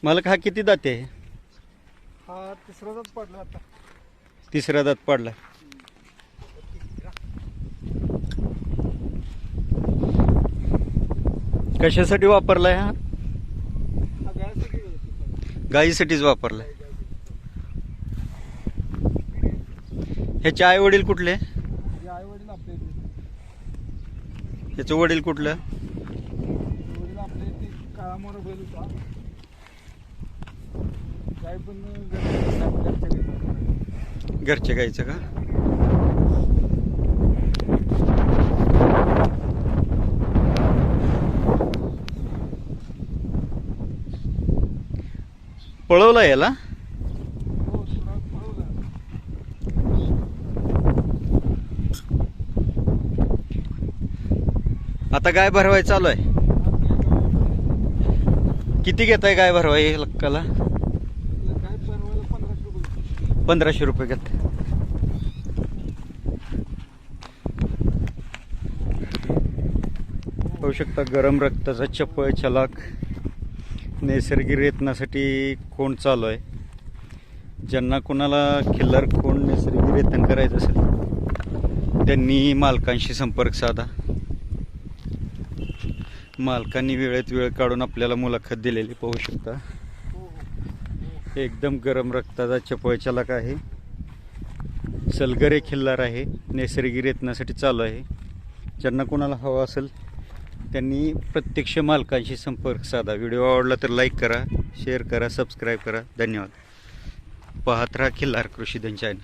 मालक हा किती दाते आहे? हा तिसराच पडला आता. तिसरा दात पडला. कशासाठी वापरलाय हा? हा गायसाठी गायीसाठीच वापरलाय. ह्याचे आई वडील कुठले? आई वडील आपले इथे. ह्याचं वडील कुठलं? वडील आपले ते काळा मोरा बैल होता. गाय पण घरच्या गाईचं का? पळवला याला? हो थोडा पळवला. आता गाय भरवाय चालू आहे. किती घेताय गाय भरवाय लक्काला? गाय बनवायला 1500 रुपये. 1500 रुपये घेत. पाहू शकता गरम रक्ताचा चपळ चलाक नैसर्गिक रेतनासाठी कोण चालू आहे. ज्यांना कोणाला खिल्लार कोण नैसर्गिक रेतन करायचं असेल त्यांनी मालकांशी संपर्क साधा. मालकांनी वेळेत वेळ काढून आपल्याला मुलाखत दिलेली पाहू शकता. एकदम गरम रक्ताचा चपळ चलाक आहे. सलगरे खिल्लार आहे. नैसर्गिक रेतनासाठी चालू आहे. ज्यांना कोणाला हवा असेल त्यांनी प्रत्यक्ष मालकांशी संपर्क साधा. व्हिडिओ आवडला तर लाईक करा, शेअर करा, सबस्क्राईब करा. धन्यवाद. पाहत राहा खिल्लार कृषीधन चॅनल.